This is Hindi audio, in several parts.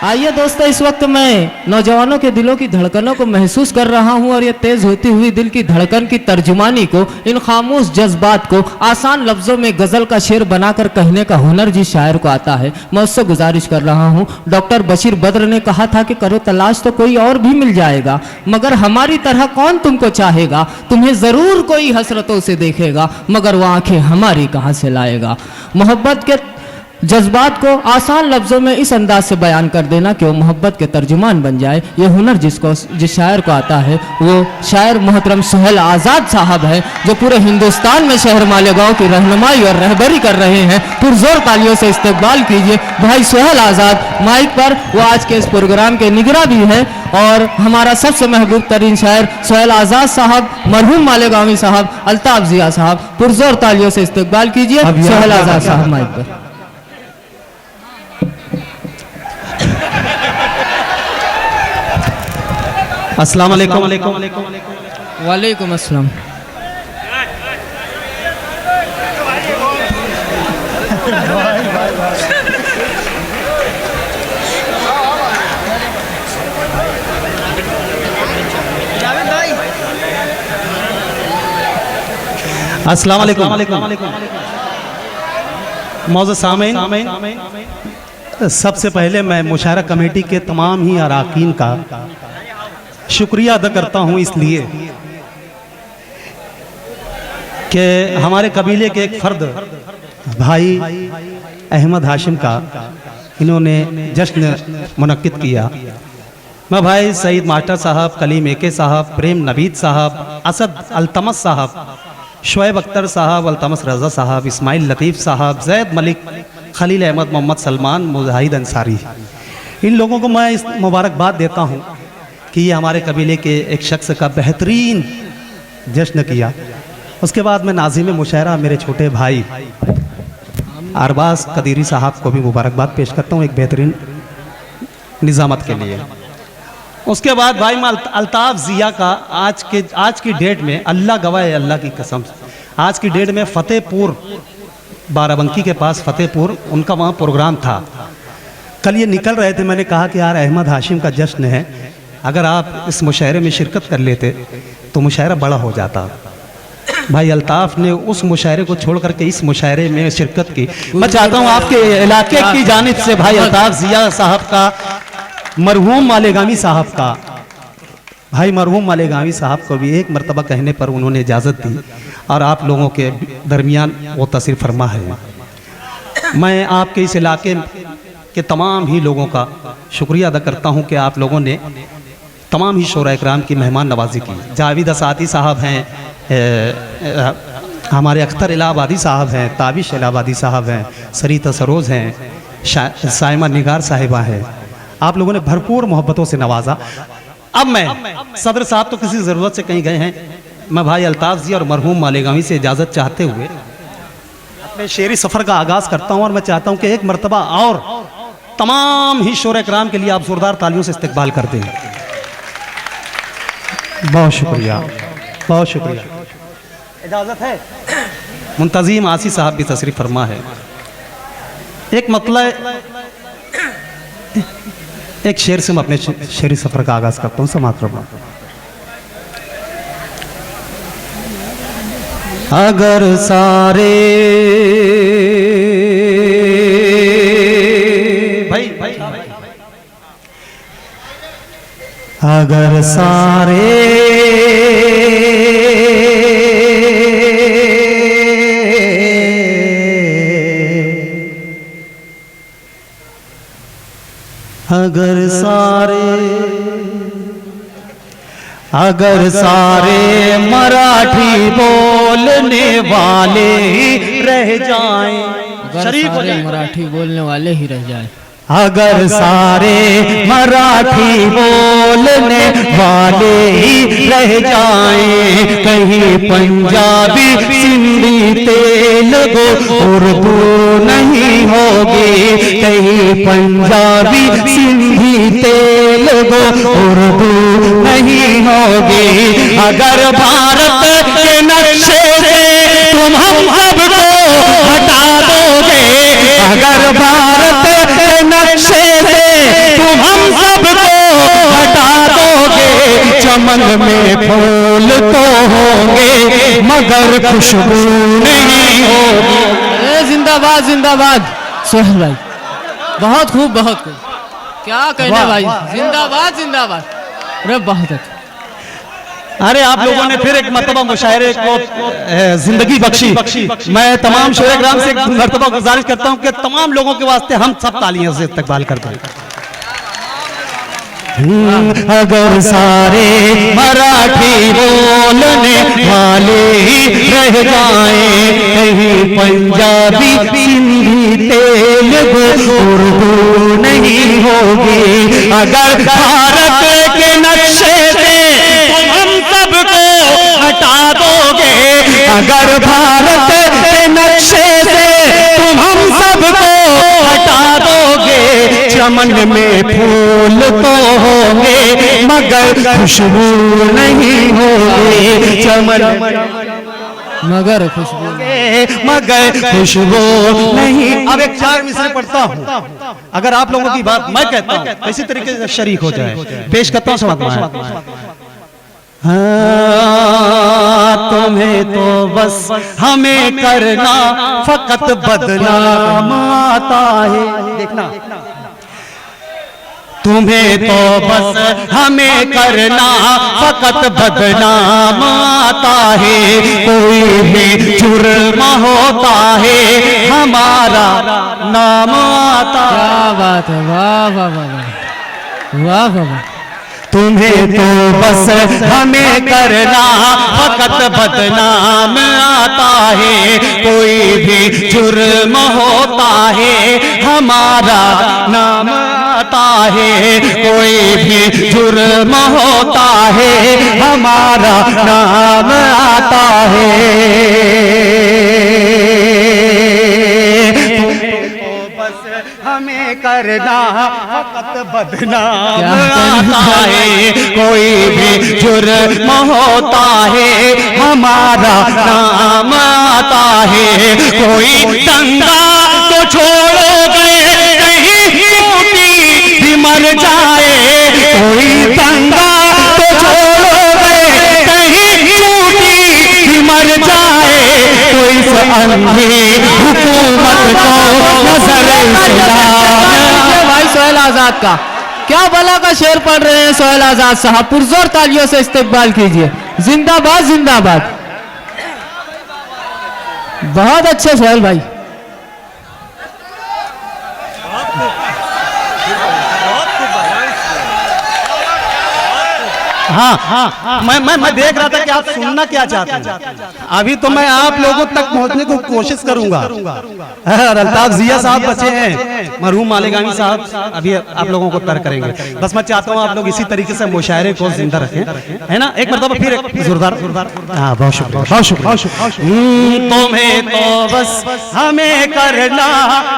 आइए दोस्तों, इस वक्त मैं नौजवानों के दिलों की धड़कनों को महसूस कर रहा हूं और ये तेज होती हुई दिल की धड़कन की तर्जुमानी को, इन खामोश जज्बात को आसान लफ्जों में गजल का शेर बनाकर कहने का हुनर जिस शायर को आता है, मैं उससे गुजारिश कर रहा हूं। डॉक्टर बशीर बद्र ने कहा था कि करो तलाश तो कोई और भी मिल जाएगा, मगर हमारी तरह कौन तुमको चाहेगा। तुम्हें जरूर कोई हसरतों से देखेगा, मगर वो आंखें हमारी कहां से लाएगा। मोहब्बत के जज्बात को आसान लफ्जों में इस अंदाज से बयान कर देना कि वो मोहब्बत के तर्जुमान बन जाए, ये हुनर जिस शायर को आता है, वो शायर मोहतरम सोहेल आज़ाद साहब है, जो पूरे हिंदुस्तान में शहर मालेगांव की रहनुमाई और रहबरी कर रहे हैं। पुरजोर तालियों से इस्तकबाल कीजिए भाई सोहेल आज़ाद। माइक पर वो आज के इस प्रोग्राम के निगरां भी हैं और हमारा सबसे महबूब तरीन शायर सोहेल आज़ाद साहब, मरहूम मालेगांवी साहब, अल्ताफ जिया साहब, पुरजोर तालियों से इस्तकबाल कीजिए सोहेल आज़ाद साहब। माइक पर अस्सलाम वालेकुम। वालेकुम अस्सलाम। अस्सलाम वालेकुम। मौजूद सामीन, सबसे पहले मैं मुशायरा कमेटी के तमाम ही अराकीन का शुक्रिया अदा करता हूं, इसलिए कि हमारे कबीले के एक फर्द भाई अहमद हाशिम का इन्होंने जश्न मुनक्किद किया। मैं भाई सईद मास्टर साहब, कलीम एके साहब, प्रेम नवीद साहब, असद अल्तमस साहब, शुएब अख्तर साहब, अल्तमस रजा साहब, इस्माइल लतीफ़ साहब, जैद मलिक, खलील अहमद, मोहम्मद सलमान, मुजाहिद अंसारी, इन लोगों को मैं इस मुबारकबाद देता हूँ कि ये हमारे कबीले के एक शख्स का बेहतरीन जश्न किया। उसके बाद मैं नाज़िम मुशायरा मेरे छोटे भाई अरबाज कदीरी साहब को भी मुबारकबाद पेश करता हूँ एक बेहतरीन निज़ामत के लिए। उसके बाद भाई मैं अल्ताफ जिया का आज की डेट में, अल्लाह गवाह है, अल्लाह की कसम, आज की डेट में फ़तेहपुर बाराबंकी के पास फ़तेहपुर उनका वहाँ प्रोग्राम था। कल ये निकल रहे थे, मैंने कहा कि यार अहमद हाशिम का जश्न है, अगर आप इस मुशायरे में शिरकत कर लेते तो मुशायरा बड़ा हो जाता। भाई अल्ताफ़ ने उस मुशायरे को छोड़ करके इस मुशायरे में शिरकत की। मैं चाहता हूँ आपके इलाके की जानिब से भाई अल्ताफ़ जिया साहब का, मरहूम मालेगामी साहब का, भाई मरहूम मालेगामी साहब को भी एक मरतबा कहने पर उन्होंने इजाज़त दी और आप लोगों के दरमियान वो तशरीफ़ फरमा है। मैं आपके इस इलाके के तमाम ही लोगों का शुक्रिया अदा करता हूँ कि आप लोगों ने तमाम ही शोरा इकराम की मेहमान नवाजी की। जावेद असाती साहब हैं, हमारे अख्तर इलाहाबादी साहब हैं, ताबिश इलाहाबादी साहब हैं, सरीता सरोज हैं, साइमा निगार साहिबा हैं। आप लोगों ने भरपूर मोहब्बतों से नवाजा। अब मैं सदर साहब तो किसी ज़रूरत से कहीं गए हैं, मैं भाई अल्ताफ जी और मरहूम मालेगामी से इजाज़त चाहते हुए अपने शेरी सफ़र का आगाज़ करता हूँ और मैं चाहता हूँ कि एक मरतबा और तमाम ही शोरा इकराम के लिए आप ज़ोरदार तालियों से इस्तकबाल कर दें। बहुत शुक्रिया, बहुत शुक्रिया। इजाज़त है। मुंतज़ीम आसी साहब भी तशरीफ़ फरमा है। एक मतलब एक शेर से मैं अपने शेरी सफ़र का आगाज़ करता हूँ, समाप्त फरमा। अगर सारे अगर सारे अगर सारे मराठी बोलने वाले ही रह जाएं, शरीफ मराठी बोलने वाले ही रह जाएं, अगर सारे मराठी बोलने वाले ही रह जाएं, कहीं पंजाबी, सिंधी, तेलुगु, उर्दू नहीं होगी, कहीं पंजाबी, सिंधी, तेलुगु, उर्दू नहीं होगी। अगर भारत के नक्शे से तुम हम सबको हटा दोगे, अगर भारत के नक्शे से तुम चमन में फूल तो होंगे मगर खुशबू नहीं होगी। अरे जिंदाबाद जिंदाबाद सोहेल भाई, बहुत खूब बहुत खूब, क्या कहने भाई, जिंदाबाद जिंदाबाद। अरे बहुत अच्छा। अरे आप लोगों ने फिर एक मरतबा मुशायरे को जिंदगी बख्शी। मैं तमाम शेर ग्राम से एक मरतबा गुजारिश करता हूं कि तमाम लोगों के वास्ते हम सब तालियों से इस्तकबाल करते हैं। अगर सारे मराठी बोलने वाले ही रह जाएं, कहीं पंजाबी हिंदी तेलुगु उर्दू नहीं होगी। अगर भारत के नक्शे से तुम हम सबको हटा दोगे, अगर भारत के नक्शे से तुम हम सबको हटा दोगे, चमन में फूल तो होंगे मगर खुशबू नहीं होगी। चमन मगर खुशबू मगर खुशबू नहीं। अब एक चार मिसरे पढ़ता हूँ, अगर आप लोगों की बात मैं कहता हूँ तो इसी तरीके से शरीक हो जाए। पेश करता हूँ समझ तुम्हें तो बस हमें करना फकत बदनाम आता है। देखना, तुम्हें तो बस हमें करना फकत बदनाम आता है। कोई भी जुर्म होता है हमारा नाम आता। क्या बात है, वाह वाह वाह वाह वाह वाह। तुम्हें तो बस हमें करना फकत बदनाम आता है। कोई भी जुर्म होता है हमारा नाम आता है। कोई भी जुर्म होता है हमारा नाम आता है। हमें करना फकत बदनाम आता है। कोई भी जुर्म होता है हमारा नाम आता है। कोई दंगा तो छोड़ोगे कहीं टूटी भी मर जाए। कोई दंगा तो छोड़ोगे कहीं टूटी भी मर जाए। कोई अंधी हुकूमत को नजर भाई सोहेल आजाद का क्या भला का शेर पढ़ रहे हैं सोहेल आजाद साहब, पुरजोर तालियों से इस्तकबाल कीजिए। जिंदाबाद जिंदाबाद, बहुत अच्छे सोहेल भाई। हाँ, मैं देख रहा था कि आप सुनना क्या चाहते हैं। अभी तो मैं आप लोगों तक पहुंचने को कोशिश करूंगा। अल्ताफ जिया साहब बचे हैं, मरहूम मालेगानी साहब अभी आप लोगों को तर्क करेंगे। बस मैं चाहता हूं आप लोग इसी तरीके से मुशायरे को जिंदा रखें, है ना। एक मरतबा फिर एक जोरदार। हाँ, बहुत शुक्रिया, बहुत शुक्रिया। तुम्हें तो बस हमें करना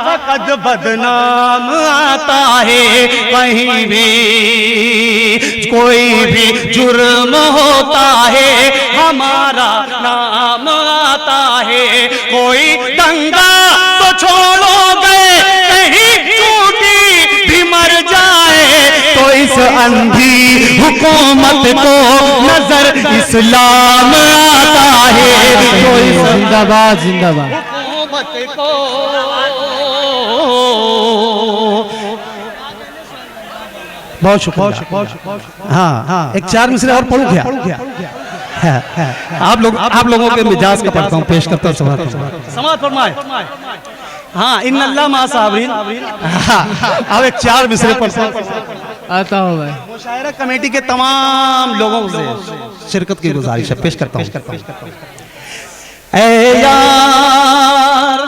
फकत बदनाम आता है। कहीं भी कोई भी जुर्म होता है हमारा नाम आता है। कोई दंगा तो छोड़ोगे कहीं टूटी भी मर जाए। तो इस अंधी हुकूमत को नजर इस्लाम आता है। तो इस जिंदाबाद जिंदाबाद हुकूमत को बहुत शुक्रिया। हाँ, एक चार मिसरे और पढ़ूं क्या? आप लोगों के मिजाज का पढ़ता हूँ, पेश करता हूँ। समाज फरमाए। हाँ, इन्नल्लाह मा साबरीन। अब एक चार मिसरे पढ़ता हूँ। आता हो भाई। मुशायरा कमेटी के तमाम लोगों से शिरकत की गुजारिश है, पेश करता हूँ। ऐ यार,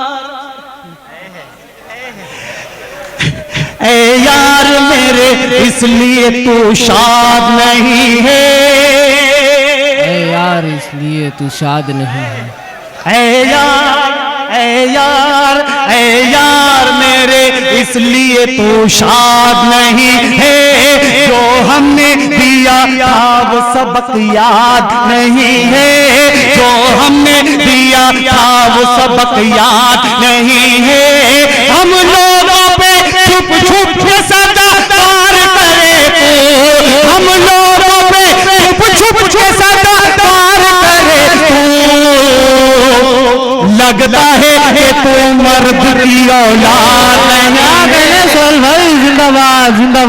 ऐ यार मेरे इसलिए तू शाद नहीं है। ऐ यार इसलिए तू शाद नहीं है। ऐ यार, ऐ यार, ऐ यार मेरे इसलिए तू शाद नहीं है। जो हमने दिया था वो सबक याद नहीं है। जो हमने दिया था वो सबक याद नहीं है। हम लोगों पे छुप छुप के सदा पार करे तो, हम लोगों पे छुप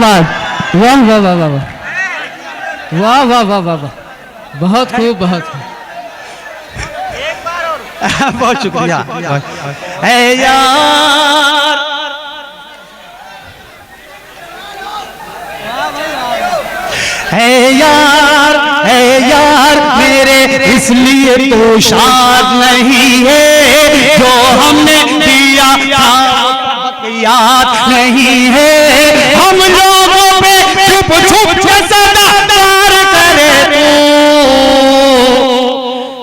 बात, वाह वाह वाह वाह वाह वाह वाह वाह वाह, बहुत खूब, बहुत खूब। बहुत शुक्रिया। है यार, है यार मेरे इसलिए तो शाद नहीं है, जो हमने दिया था याद नहीं है। हम लोगों पे छुप छुप के सदा प्यार करे तू,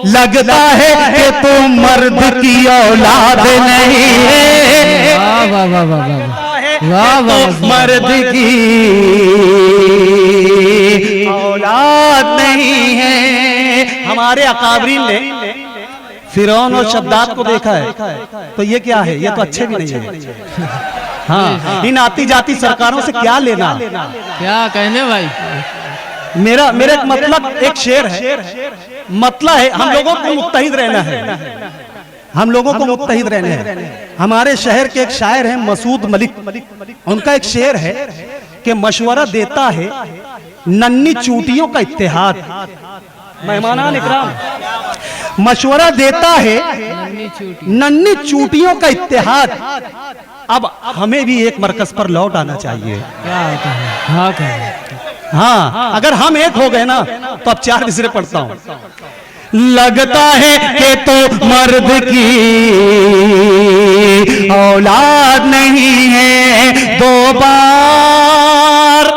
लगता है कि तू मर्द की औलाद नहीं है। वाह वाह वाह वाह वाह वाह वाह, मर्द की औलाद नहीं है। हमारे अकाबरीन ने फिरौन और शद्दाद को देखा है, तो ये क्या है? ये तो अच्छे भी नहीं है। हाँ, इन आती जाती सरकारों से क्या लेना? क्या कहने भाई। मेरा एक मतलब, एक शेर है, मतलब है हम लोगों को मुत्तहिद रहना है, हम लोगों को मुत्तहिद रहना है। हमारे शहर के एक शायर हैं मसूद मलिक, उनका एक शेर है कि मशवरा देता है नन्ही चूटियों का इत्तेहाद। मेहमानान इकराम, मशवरा देता है नन्ही चूटियों का इत्तेहाद। अब हमें भी एक मरकज पर लौट आना चाहिए। क्या होता है? हाँ कहें। हाँ, अगर हम एक हो गए ना तो अब 4 मिसरे पढ़ता हूं। लगता है कि तो मर्द की औलाद नहीं है। दो बार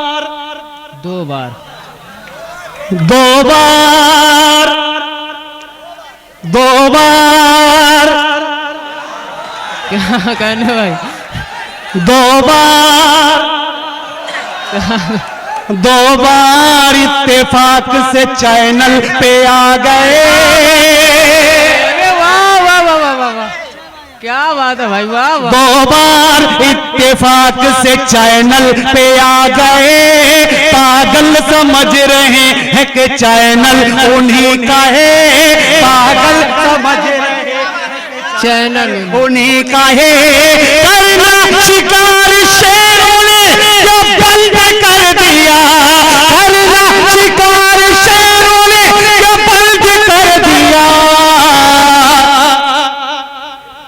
क्या कहने भाई। 2 बार इत्तेफाक से चैनल पे आ गए। अरे वाह वाह वाह वाह वाह वाह, क्या बात है भाई, वाह वाह। 2 बार इत्तेफाक से चैनल पे आ गए। पागल समझ रहे हैं कि चैनल उन्हीं का है। पागल समझ रहे हैं चैनल उन्हीं का है। करना शिकार शेरों ने जो बंद कर दिया। करना शिकार शेरों ने जो बंद कर दिया।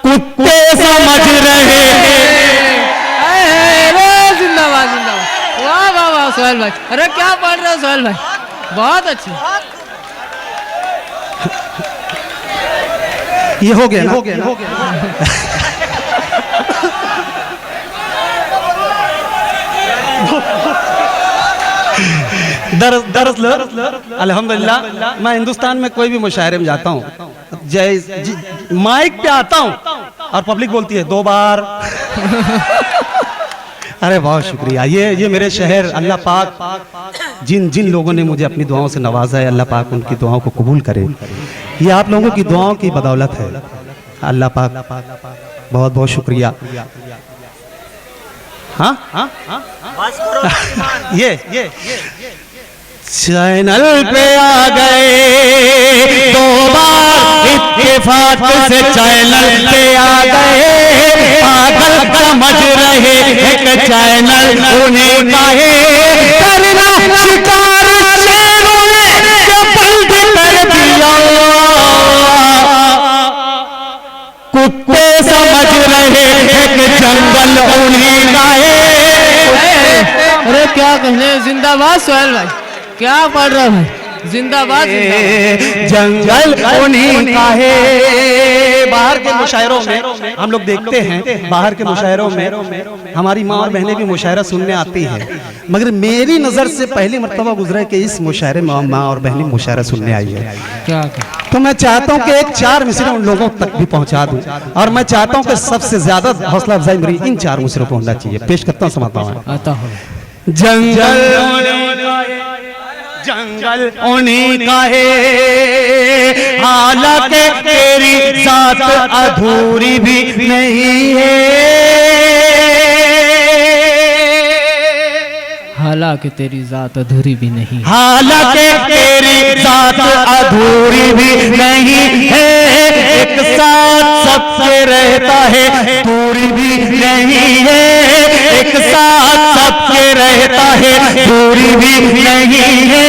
कुत्ते समझ रहे जिंदाबाद जिंदाबाद, वाह वाह वाह सोहेल भाई। अरे क्या पढ़ रहे हो सोहेल भाई, बहुत अच्छे। ये हो गया ना? दरअसल अल्हम्दुलिल्लाह मैं हिंदुस्तान में कोई भी मुशायरे में जाता हूँ, माइक पे आता हूँ और पब्लिक बोलती है 2 बार। अरे बहुत शुक्रिया। ये मेरे शहर, अल्लाह पाक जिन लोगों ने मुझे अपनी दुआओं से नवाजा है, अल्लाह पाक उनकी दुआओं को कबूल करे। ये आप लोगों की दुआओं की बदौलत है। अल्लाह पाक बहुत बहुत शुक्रिया। हाँ ये चैनल पे आ गए। 2 बार इत्तेफाक से चैनल पे आ गए। पागल समझ रहे हैं कि चैनल उन्हीं का है। करना शिकार शेरों ने जो बंद कर दिया। कुत्ते समझ रहे हैं कि जंगल उन्हीं का है। अरे क्या कहने, जिंदाबाद सोहेल भाई, क्या पढ़ रहे हो भाई, जिंदाबाद जिंदाबाद। जंगल उन्हीं का है। बाहर के मुशायरों में हम लोग देखते हैं, बाहर के मुशायरों में हमारी माँ और बहनें भी मुशायरा सुनने आती हैं, मगर मेरी नज़र से पहली मर्तबा गुजरा कि इस मुशायरे में माँ और बहनें मुशायरा सुनने आई है। क्या तो मैं चाहता हूँ कि एक 4 मिसरे उन लोगों तक भी पहुँचा दूँ, और मैं चाहता हूँ कि सबसे ज्यादा हौसला अफजाई मेरी इन 4 मिसरों पर होना चाहिए। पेश करता हूँ, समाता हूँ। आता हो। जंगल उन्हीं का है। हालांकि तेरी साथ अधूरी भी नहीं है। हालांकि तेरी जात अधूरी भी नहीं। हालांकि तेरी साथ अधूरी भी नहीं है। एक साथ सबसे रहता है, दूरी भी नहीं है। एक साथ सबके रहता चोरी भी नहीं है,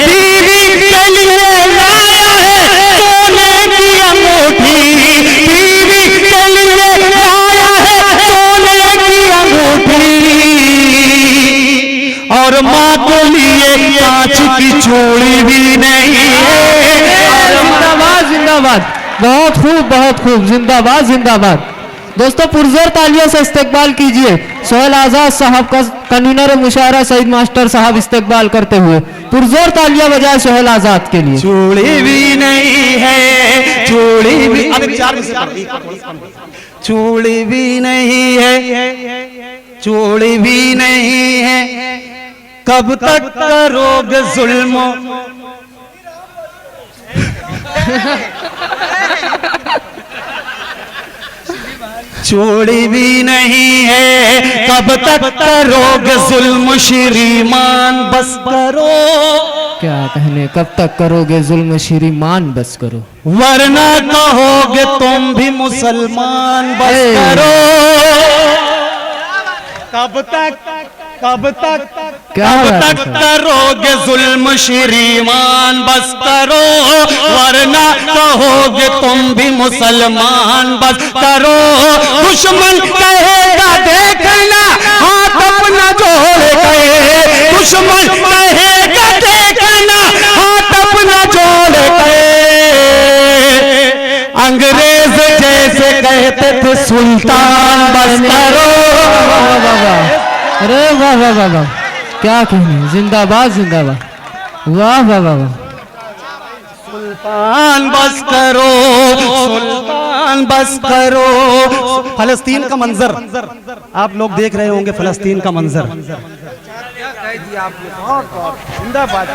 बीवी के लिए लाया है सोने की अंगूठी, बीवी के लिए लाया है सोने की अंगूठी, और माँ के लिए कांच की चूड़ी भी नहीं है। जिंदाबाद जिंदाबाद, बहुत खूब जिंदाबाद जिंदाबाद। दोस्तों पुरजोर तालियों से इस्तकबाल कीजिए सोहेल आजाद साहब का, कन्वीनर मुशायरा सईद मास्टर साहब इस्तकबाल करते हुए पुरजोर तालियां बजाए सोहेल आजाद के लिए। चूड़ी भी नहीं है, चूड़ी भी, चूड़ी भी नहीं है, चूड़ी भी नहीं है, कब तक करोगे जुल्म, चोरी भी नहीं है, कब तक करोगे जुल्म श्रीमान, बस करो। क्या कहने, कब तक करोगे जुल्म श्रीमान, बस करो, वरना कहोगे तुम भी मुसलमान, बस करो। कब तक क्या करोगे जुल्म श्रीमान, बस करो, वरना कहोगे तुम भी मुसलमान, बस करो। दुश्मन कहेगा देखना हाथ अपना जोड़ के, दुश्मन कहेगा देखना हाथ अपना जोड़ के, अंग्रेज जैसे कहते थे सुल्तान, बस करो। अरे वाह वाह वाह वाह, क्या कहने, जिंदाबाद जिंदाबाद, वाह वाह वाह वाह। सुल्तान बस करो, सुल्तान बस करो। फलस्तीन का मंजर आप लोग देख रहे होंगे, फलस्तीन का मंजर। जिंदाबाद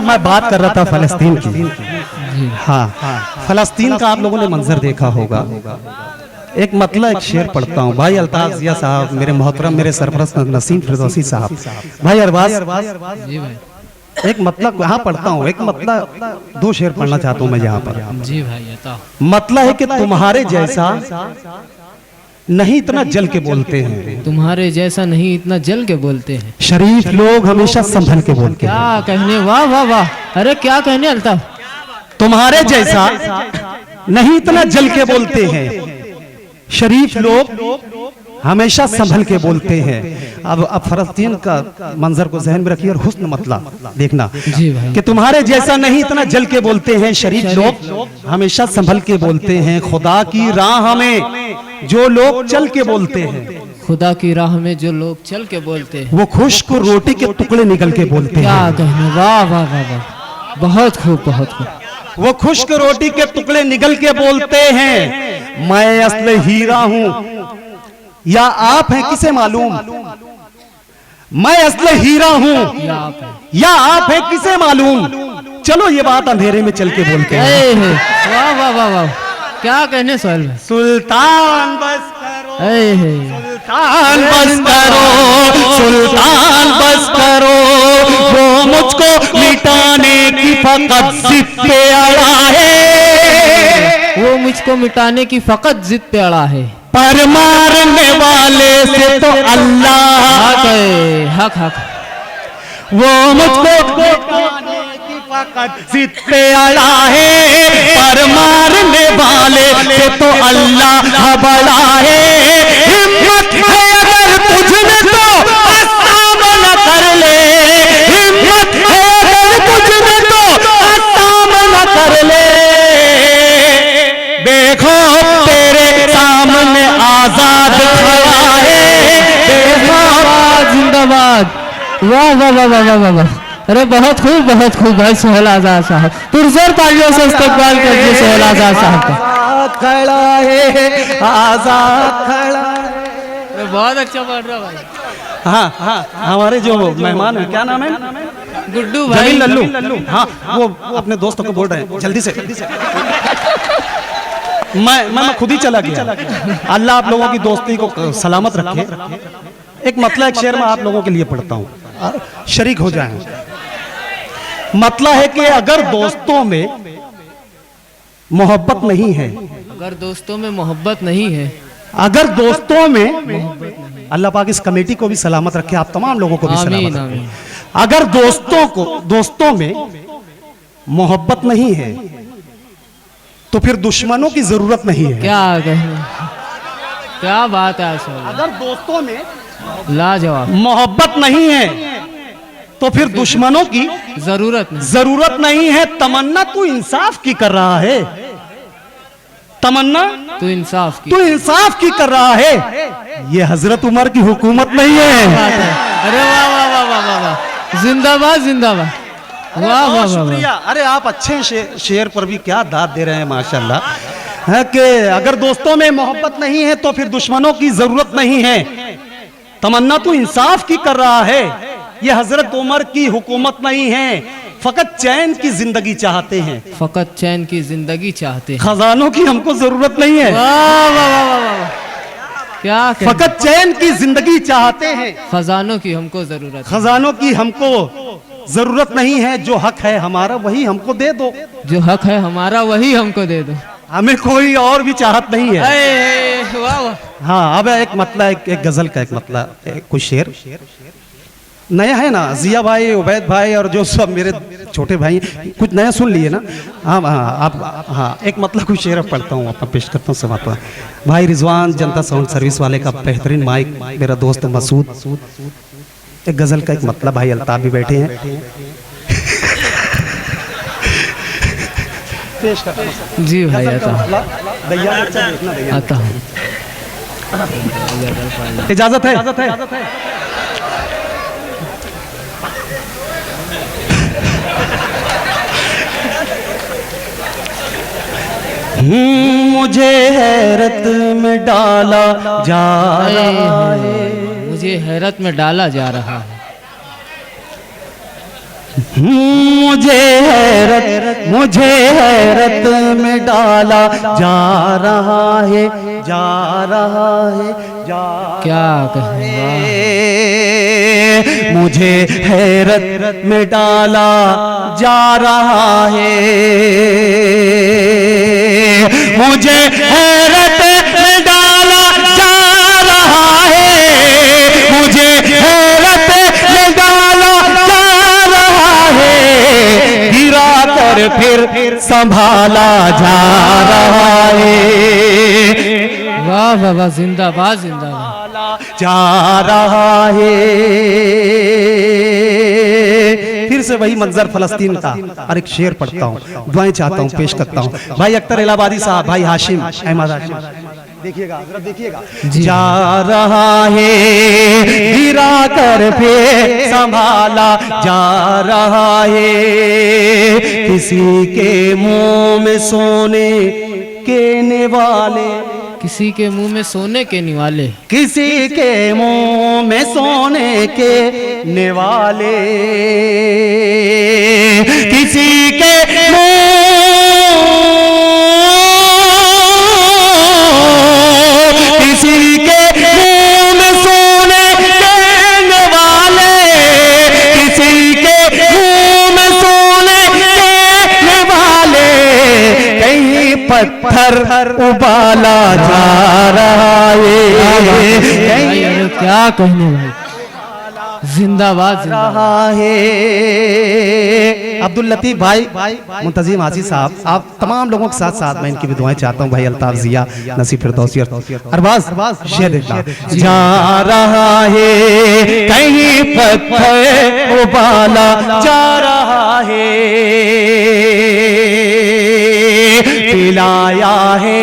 मैं बात कर रहा था फलस्तीन की। हाँ, फलस्तीन का आप लोगों ने मंजर देखा होगा। एक मतलब एक शेर पढ़ता हूँ, भाई अल्ताफ जिया साहब, मेरे मोहतरम मेरे सरपरस्त नसीम फिरदौसी साहब, भाई अरबाज, एक मतलब यहाँ पढ़ता हूँ, एक मतलब दो शेर पढ़ना चाहता हूँ मैं यहाँ पर। जी भाई, मतलब है कि तुम्हारे जैसा नहीं इतना जल के बोलते हैं, तुम्हारे जैसा नहीं इतना जल के बोलते हैं, शरीफ लोग हमेशा संभल के बोलते हैं। क्या कहने, वाह वाह वाह, अरे क्या कहने अल्ताफ, तुम्हारे जैसा नहीं इतना जल के बोलते हैं, शरीफ लोग हमेशा संभल के बोलते हैं। अब फलस्तीन का मंजर को जहन में रखिए और हुस्न मतलब देखना कि तुम्हारे जैसा नहीं इतना जल के बोलते हैं, शरीफ लोग हमेशा संभल के बोलते हैं, खुदा की राह में जो लोग चल के बोलते हैं, खुदा की राह में जो लोग चल के बोलते हैं, वो खुश्क रोटी के टुकड़े निकल के बोलते हैं। क्या कहने, वाह वाह वाह वाह, बहुत खूब बहुत खूब। वो खुश्क रोटी के टुकड़े निकल के बोलते हैं, मैं असल हीरा हूं या आप हैं किसे मालूम, मैं असल हीरा हूं या आप हैं किसे मालूम, चलो ये बात अंधेरे में चल के बोलते हैं। वाह वाह वाह वाह, क्या कहने सोहेल भाई, सुल्तान बस करो, सुल्तान बस करो, सुल्तान बस करो, वो मुझको मिटाने की फकत जिद पे अड़ा है, वो मुझको मिटाने की फकत जिद पे अड़ा है, पर मारने वाले से तो अल्लाह हक है, हक हक, वो मुझको मिटाने की फकत जिद पे अड़ा है, पर मारने वाले से तो अल्लाह बड़ा है, हिम्मत है अगर तुझ में तो सामना कर ले, हिम्मत है अगर तुझ में तो सामना कर ले, देखो तेरे सामने आजाद खड़ा है, जिंदाबाद, वाह वाह वाह वाह वाह वाह, अरे बहुत खूब भाई सोहेल आजाद साहब, पुरजोर तालियों से इस्तकबाल कीजिए सोहेल आजाद साहब का। खड़ा है, आजाद खड़ा है, बहुत अच्छा पढ़ रहा भाई। हाँ हाँ, हमारे जो मेहमान है, क्या नाम है, गुड्डू भाई, जमील लल्लू, हाँ वो अपने दोस्तों को बोल रहे हैं जल्दी से। मैं खुद ही चला गया। अल्लाह आप लोगों की दोस्ती को सलामत रखे। एक मतलब एक शेर में आप लोगों के लिए पढ़ता हूँ, शरीक हो जाएं। मतलब है कि अगर दोस्तों में मोहब्बत नहीं है, अगर दोस्तों में मोहब्बत नहीं है, अगर दोस्तों में, अल्लाह पाक इस कमेटी को भी सलामत रखे, आप तमाम लोगों को भी आमीन सलामत रखे। आमीन। अगर दोस्तों में मोहब्बत नहीं है तो फिर दुश्मनों की जरूरत नहीं है। क्या कहने, क्या बात है आशा, अगर दोस्तों में लाजवाब, मोहब्बत नहीं है तो फिर दुश्मनों की जरूरत नहीं। जरूरत नहीं है। तमन्ना तू इंसाफ की कर रहा है, तमन्ना तो इंसाफ की तू इंसाफ की कर रहा है। ये हजरत उमर की हुकूमत नहीं बात है। है। अरे वाह वाह वाह वाह वाह वाह, जिंदाबाद जिंदाबाद, वाह वाह वाह वाह। शुक्रिया। अरे आप अच्छे शेर पर भी क्या दाद दे रहे हैं माशाल्लाह। है कि अगर दोस्तों में मोहब्बत नहीं है तो फिर दुश्मनों की जरूरत नहीं है। तमन्ना तू इंसाफ की कर रहा है। ये हजरत उमर की हुकूमत नहीं है, फकत चैन की जिंदगी चाहते हैं, फकत चैन की जिंदगी चाहते हैं। खजानों की हमको जरूरत नहीं है, वाह वाह वाह वाह वाह, क्या कहने? फकत चैन की जिंदगी चाहते हैं। खजानों की हमको जरूरत है। खजानों की हमको जरूरत नहीं है। जो हक है हमारा वही हमको दे दो, जो हक है हमारा वही हमको दे दो। हमें कोई और भी चाहत नहीं है। अरे वाह वाह। हाँ, अब एक मतलब एक गजल का एक मतलब कुछ शेर नया है ना, जिया भाई, उबैद भाई और जो सब मेरे छोटे भाई कुछ नया सुन लिए ना। हाँ हाँ, आप हाँ एक मतलब कुछ शेर पढ़ता हूँ, अपना पेश करता हूँ समाता। भाई रिजवान जनता साउंड सर्विस वाले का बेहतरीन माइक, मेरा दोस्त मसूद। एक गजल का एक मतलब, भाई अल्ताफ भी बैठे हैं, पेश करता हूँ। जी भाई आता हूँ, दैया आता हूँ। इजाजत है। मुझे हैरत में डाला जा रहा है, मुझे हैरत में डाला जा रहा है। मुझे हैरत में डाला जा रहा है, जा रहा है, जा क्या कहूँ, मुझे हैरत में डाला जा रहा है, मुझे हैरत में डाला जा रहा है, मुझे हैरत में डाला जा रहा है, गिरा कर फिर संभाला जा रहा है, वाह वाह वाह, जिंदाबाद जिंदाबाद। जा रहा है। फिर से वही मंजर फलस्तीन का, और एक शेर पढ़ता हूँ, दुआएं चाहता हूँ, पेश करता हूँ। भाई अख्तर इलाहाबादी साहब, भाई हाशिम अहमद हाशिम, देखिएगा जरा देखिएगा। जा रहा है, गिरा कर फिर संभाला जा रहा है, किसी के मुंह में सोने के निवाले, किसी के मुंह में सोने के निवाले, किसी के मुंह में सोने के निवाले, किसी के किसी के मुंह में सोने के निवाले, किसी के मुंह में सोने के निवाले, कहीं पत्थर उबाला जा रहा है, भाई अरे क्या कहने भाई, जिंदाबाद जिंदाबाद। रहा है। अब्दुल लतीफ भाई, मुंतजिम आजी साहब, आप तमाम लोगों के साथ साथ मैं इनकी भी दुआएं चाहता हूं। भाई अल्ताफ जिया, नसीब फिरदौसी, अरबाज शेर देखना। जा रहा है, कहीं पत्थर उबाला जा रहा है, पिलाया है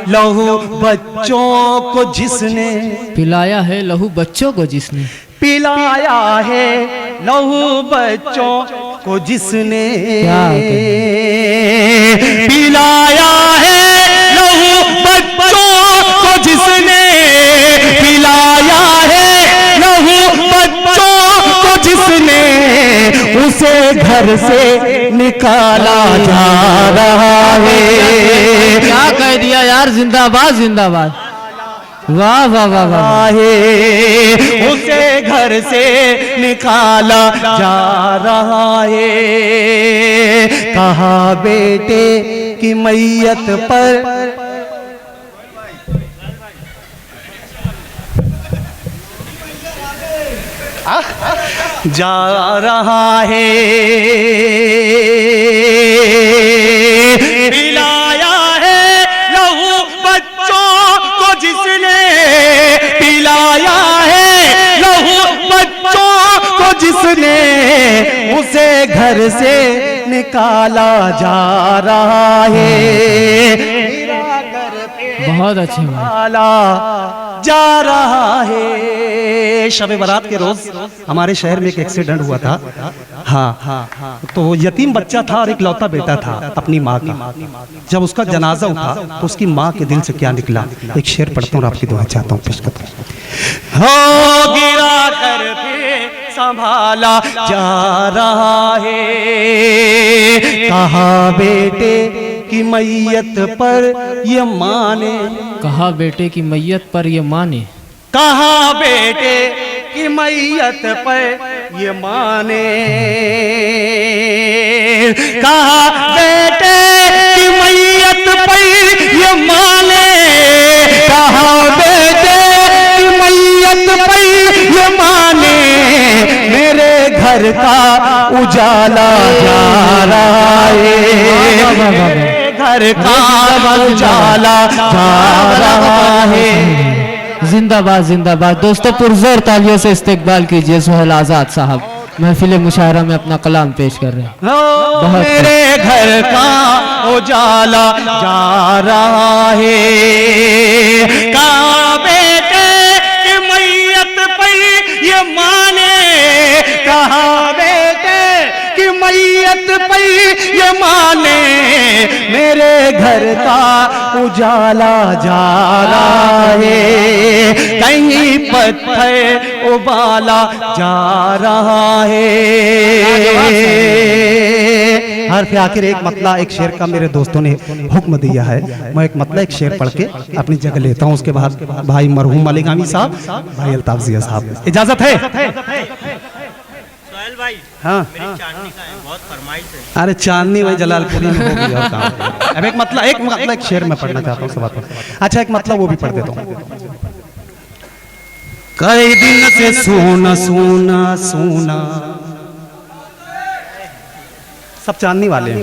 लहू बच्चों को जिसने, पिलाया है लहू बच्चों को जिसने, पिलाया है लहू बच्चों को जिसने, पिलाया है लहू बच्चों को जिसने, पिलाया है लहू बच्चों को जिसने, उसे घर से निकाला जा रहा है। क्या कह दिया यार, जिंदाबाद जिंदाबाद, वाह वाह वाह वाह। है, उसे घर से निकाला जा रहा है। कहा बेटे की मैयत पर जा रहा है। पिलाया है लहू बच्चों को जिसने, पिलाया है लहू बच्चों को जिसने, उसे घर से निकाला जा रहा है। बहुत अच्छे भाई। निकाला जा रहा है। शब बारात के रोज हमारे शहर में एक एक्सीडेंट हुआ था। हाँ, तो यतीम बच्चा था और एक लौता बेटा था अपनी माँ का। जब उसका जनाजा उठा तो उसकी माँ के दिल से क्या निकला, एक शेर पढ़ता हूँ और आपकी दुआ चाहता हूँ, पेश करता हूँ। हो गिरा कर फिर संभाला जा रहा है। कहा बेटे की मैयत पर ये माने, कहा बेटे की मैयत पर ये माने, कहा बेटे की मैयत पर ये माने, कहा बेटे की मैयत पर ये माने, कहा बेटे की मैयत पर ये माने, मेरे घर का उजाला जा रहा है। घर का उजाला जा रहा है। जिंदाबाद जिंदाबाद। दोस्तों पुरजोर तालियों से इस्तकबाल कीजिए सुहेल आजाद साहब, महफिल मुशायरा में अपना कलाम पेश कर रहे हैं। बहुत मेरे घर का उजाला जा रहा है। कहा बेटे की मैयत पर ये माने, कहा बेटे की मैयत पर ये माने, मेरे घर का उजाला जा रहा है। कहीं पत्थर उबाला जा रहा है। हर आखिर एक मतला एक शेर का मेरे दोस्तों ने हुक्म दिया है, मैं एक मतला एक शेर पढ़ के अपनी जगह लेता हूँ। उसके बाद भाई मरहूम अलीगामी साहब, भाई अल्ताफ जिया साहब, इजाजत है? भाई हाँ, मेरी चांदनी का है, बहुत फरमाइश है। अरे चांदनी भाई जलालपुरी में हो गया काम। अब एक मतलब एक शेर मैं पढ़ना चाहता हूँ सब। अच्छा एक मतलब वो भी पढ़ देता हूँ। कई दिन से सोना सोना सोना, सब चांदनी वाले हैं।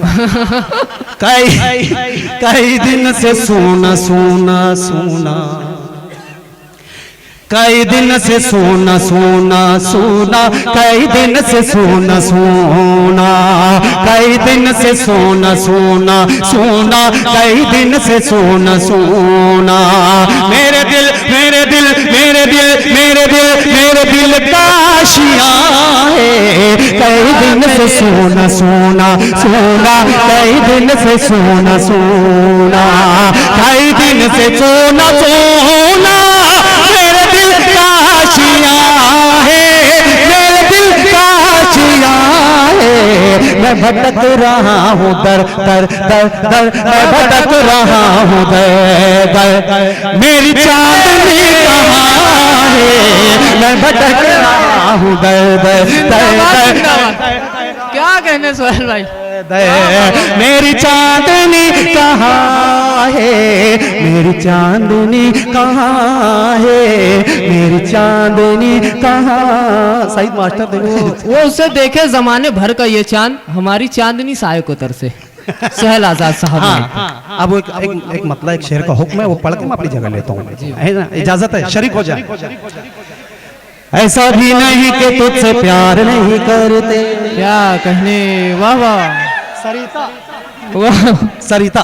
कई दिन से सोना सोना सोना, कई दिन से सोना सोना सोना, कई दिन से सोना सोना, कई दिन से सोना सोना सोना, कई दिन से सोना सोना, मेरे दिल मेरे दिल मेरे दिल मेरे दिल मेरे दिल काशियां है। कई दिन से सोना सोना सोना, कई दिन से सोना सोना, कई दिन से सोना सोना, मेरे दिल काशियां है, मेरे दिल काशियां है। मैं भटक रहा हूँ दर दर दर दर, मैं भटक रहा हूँ दर दर, मेरी चांदनी कहाँ है, मैं भटक रहा हूँ दर दर दर दर। क्या कहने सुहेल भाई। मेरी चांदनी कहाँ है, मेरी चांदनी कहाँ है, मेरी चांदनी कहाँ। सईद मास्टर देखो, वो उसे देखे जमाने भर का ये चांद, हमारी चांदनी साये को तरसे। सुहेल आजाद साहब। हाँ, अब वो एक मतलब एक शेर का हुक्म है, वो पढ़ के मैं अपनी जगह लेता हूँ, है ना? इजाजत है? शरीक हो जाए। ऐसा भी नहीं कि तुझसे प्यार नहीं करते। क्या कहने, वाह वाह। सरिता वाह सरिता,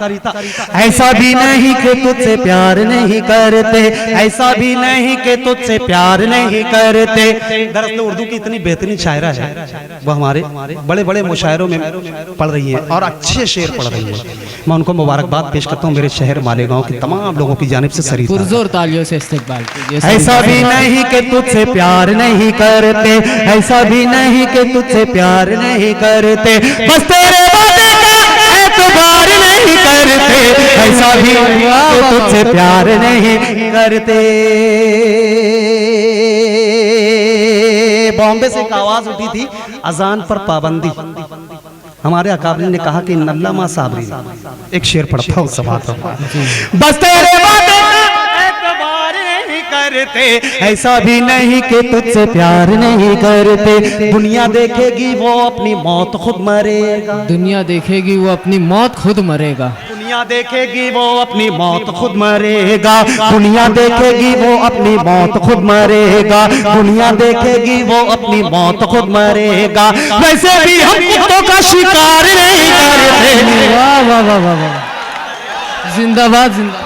ऐसा भी नहीं कि तुझसे प्यार नहीं करते, ऐसा भी नहीं कि तुझसे प्यार नहीं करते। दरअसल उर्दू की इतनी बेहतरीन शायरा है, वो हमारे बड़े बड़े मुशायरों में पढ़ रही है और अच्छे शेर पढ़ रही है। मैं उनको मुबारकबाद पेश करता हूँ, मेरे शहर मालेगांव के तमाम लोगों की जानिब से सरिता। पुरजोर तालियों से इस्तकबाल कीजिए। ऐसा भी नहीं कि तुझसे प्यार नहीं करते, ऐसा भी नहीं कि तुझसे प्यार नहीं करते, बस तेरे वादे का एतबार नहीं करते, ऐसा भी कि तुझसे प्यार नहीं करते। बॉम्बे से एक आवाज उठी थी, अजान पर पाबंदी। हमारे अकाबरी ने कहा कि अल्लामा साबरी, एक शेर पढ़ता हूँ समात, बस तेरे वादे एतबार नहीं करते, ऐसा भी नहीं कि तुझसे प्यार नहीं करते। दुनिया देखेगी वो अपनी मौत खुद मरेगा, दुनिया देखेगी वो अपनी मौत खुद मरेगा, दुनिया देखेगी वो अपनी मौत खुद मरेगा, दुनिया देखेगी वो अपनी मौत खुद मरेगा, दुनिया देखेगी वो अपनी मौत खुद मरेगा। वैसे भी हम कुत्तों का शिकार नहीं करते। वाह वाह वाह वाह वाह, जिंदाबाद जिंदाबाद।